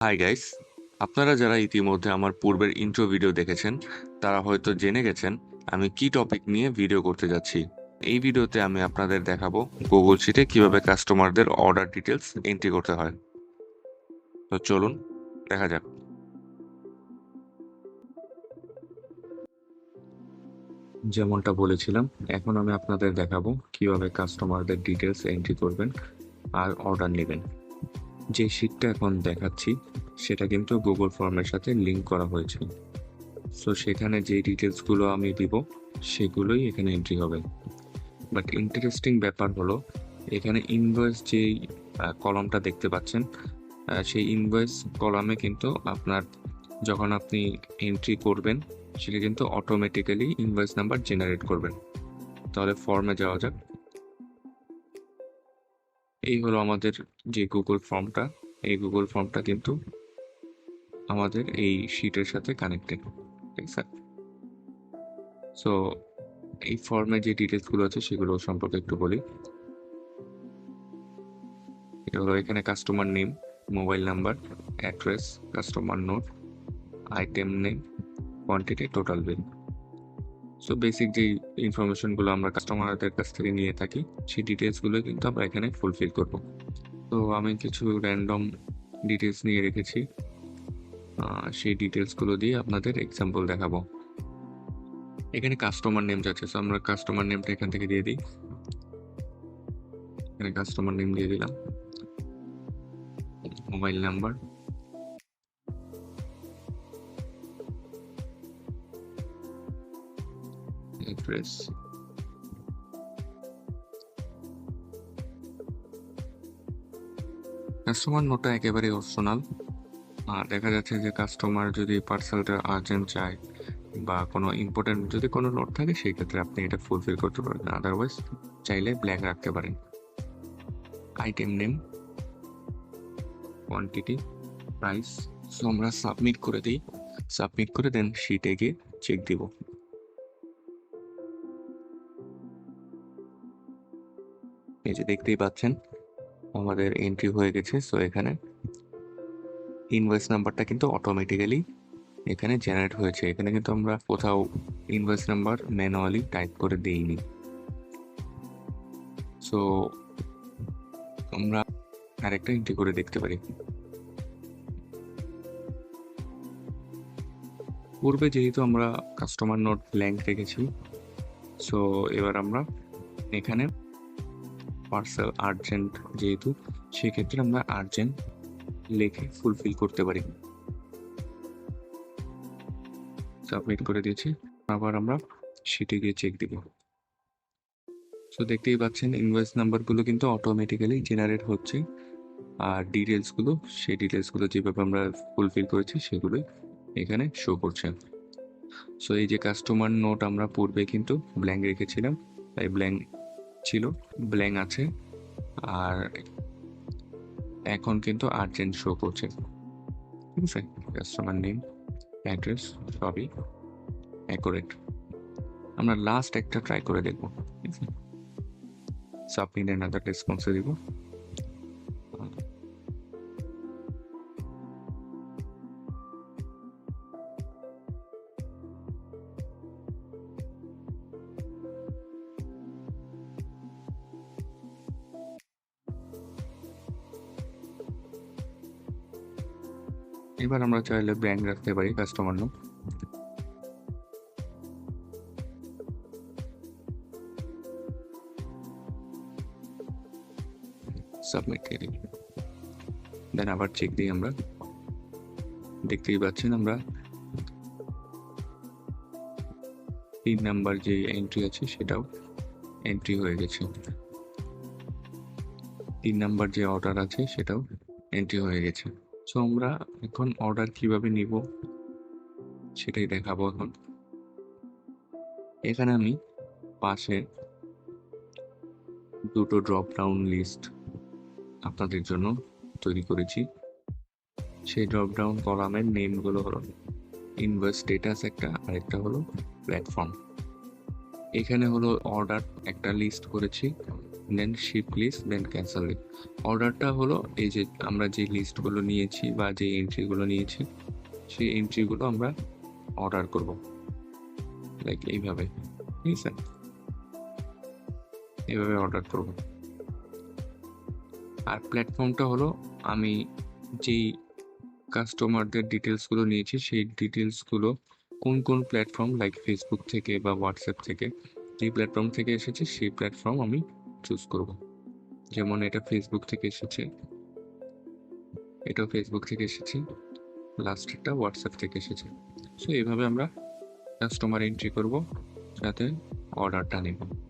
Hi guys, আপনারা যারা ইতিমধ্যে আমার পূর্বের ইন্ট্রো ভিডিও দেখেছেন তারা হয়তো জেনে গেছেন আমি কি টপিক নিয়ে ভিডিও করতে যাচ্ছি। এই ভিডিওতে আমি আপনাদের দেখাবো গুগল শিটে কিভাবে কাস্টমারদের অর্ডার ডিটেলস এন্ট্রি করতে হয়। তো চলুন দেখা যাক। যেমনটা বলেছিলাম, এখন আমি আপনাদের দেখাবো কিভাবে কাস্টমারদের ডিটেলস এন্ট্রি করবেন আর অর্ডার নেবেন। যে শিটটা এখন দেখাচ্ছি সেটা কিন্তু গুগল ফর্মের সাথে লিংক করা হয়েছে। সো সেখানে যে ডিটেলসগুলো আমি দিব সেগুলোই এখানে এন্ট্রি হবে। বাট ইন্টারেস্টিং ব্যাপার হলো, এখানে ইনভয়েস যেই কলামটা দেখতে পাচ্ছেন, সেই ইনভয়েস কলামে কিন্তু আপনার যখন আপনি এন্ট্রি করবেন সেটা কিন্তু অটোমেটিক্যালি ইনভয়েস নাম্বার জেনারেট করবেন। তাহলে ফর্মে যাওয়া যাক। এই হলো আমাদের যে গুগল ফর্মটা, এই গুগল ফর্মটা কিন্তু আমাদের এই শিটের সাথে কানেক্টেড, ঠিক আছে? সো এই ফর্মে যে ডিটেলসগুলো আছে সেগুলো সম্পর্কে একটু বলি। এটা হলো এখানে customer name, mobile number, address, customer note, item name, quantity, total bill. So basic যে ইনফরমেশনগুলো আমরা কাস্টমারদের কাছ থেকে নিয়ে থাকি সেই ডিটেলসগুলো কিন্তু আমরা এখানে ফুলফিল করব। তো আমি কিছু র্যান্ডম ডিটেলস নিয়ে রেখেছি, সেই ডিটেলসগুলো দিয়ে আপনাদের এক্সাম্পল দেখাবো। এখানে কাস্টমার নেম যাচ্ছে, সো আমরা কাস্টমার নেমটা এখান থেকে দিয়ে দিই। এখানে কাস্টমার নেম দিয়ে দিলাম, মোবাইল নাম্বার, অ্যাড্রেস। কাস্টমার নোটটা একেবারে অপশনাল। দেখা যাচ্ছে যে কাস্টমার যদি পার্সেলটা আর্জেন্ট চায় বা কোনো ইম্পর্টেন্ট যদি কোনো নোট থাকে সেই ক্ষেত্রে আপনি এটা ফুলফিল করতে পারেন, আদারওয়াইজ চাইলে ব্ল্যাঙ্ক রাখতে পারেন। Item name, quantity, price. So আমরা সাবমিট করে দিই, সাবমিট করে দেন শিটে গিয়ে চেক দিব। এই যে দেখতেই পাচ্ছেন আমাদের এন্ট্রি হয়ে গেছে। সো এখানে ইনভয়েস নাম্বারটা কিন্তু অটোমেটিক্যালি এখানে জেনারেট হয়েছে। এখানে কিন্তু আমরা কোথাও ইনভয়েস নাম্বার ম্যানুয়ালি টাইপ করে দিইনি। সো আমরা আরেকটা এন্ট্রি করে দেখতে পারি। পূর্বে যেহেতু আমরা কাস্টমার নোট ব্ল্যাঙ্ক রেখেছি, সো এবার আমরা এখানে পার্সেল আর্জেন্ট যেহেতু, সেক্ষেত্রে আমরা আর্জেন্ট লিখে ফুলফিল করতে পারি। সাবমিট করে দিয়েছি, আবার আমরা শিটে গিয়ে চেক দিব। সো দেখতেই পাচ্ছেন ইনভয়েস নাম্বারগুলো কিন্তু অটোমেটিক্যালি জেনারেট হচ্ছে, আর ডিটেলসগুলো, সেই ডিটেলসগুলো যেভাবে আমরা ফুলফিল করেছি সেগুলোই এখানে শো করছে। সো এই যে কাস্টমার নোট আমরা পূর্বে কিন্তু ব্ল্যাঙ্ক রেখেছিলাম, তাই ব্ল্যাঙ্ক ছিল, ব্ল্যাঙ্ক আছে, আর এখন কিন্তু আর্জেন্ট শো করছে, ঠিক আছে? কাস্টমার নেম, অ্যাড্রেস সবই অ্যাকুরেট। আমরা লাস্ট একটা ট্রাই করে দেখবো, ঠিক আছে? সাবমিট এন্ড আদার রেসপন্সে দিব। এবার আমরা চাইলে ব্ল্যাঙ্ক রাখতে পারি কাস্টমার নোট। সাবমিট দিয়ে দিই, দেন আবার চেক দিই। আমরা দেখতেই পাচ্ছেন আমরা 3 নাম্বার যে এন্ট্রি আছে সেটাও এন্ট্রি হয়ে গেছে, 3 নাম্বার যে অর্ডার আছে সেটাও এন্ট্রি হয়ে গেছে। সো আমরা এখন অর্ডার কিভাবে নিব সেটাই দেখাবো এখন। এখানে আমি পাশে দুটো ড্রপ ডাউন লিস্ট আপনাদের জন্য তৈরি করেছি। সেই ড্রপ ডাউন কলামের নেমগুলো হলো ইনভয়েস স্ট্যাটাস একটা, আরেকটা হলো প্ল্যাটফর্ম। এখানে হলো অর্ডার একটা লিস্ট করেছি, দেন শিপ লিস্ট, দেন ক্যান্সেল লিস্ট। অর্ডারটা হলো এই যে আমরা যে লিস্টগুলো নিয়েছি বা যে এন্ট্রিগুলো নিয়েছি সেই এন্ট্রিগুলো আমরা অর্ডার করব, লাইক এইভাবে, ঠিক আছে, এইভাবে অর্ডার করব। আর প্ল্যাটফর্মটা হলো আমি যেই কাস্টমারদের ডিটেলসগুলো নিয়েছি সেই ডিটেলসগুলো কোন কোন প্ল্যাটফর্ম, লাইক ফেসবুক থেকে বা হোয়াটসঅ্যাপ থেকে, যেই প্ল্যাটফর্ম থেকে এসেছে সেই প্ল্যাটফর্ম আমি চুজ করব। যেমন এটা ফেসবুক থেকে এসেছে, এটাও ফেসবুক থেকে এসেছে, লাস্টেরটা হোয়াটসঅ্যাপ থেকে এসেছে। সো এইভাবে আমরা কাস্টমার এন্ট্রি করব যাতে অর্ডারটা নেব।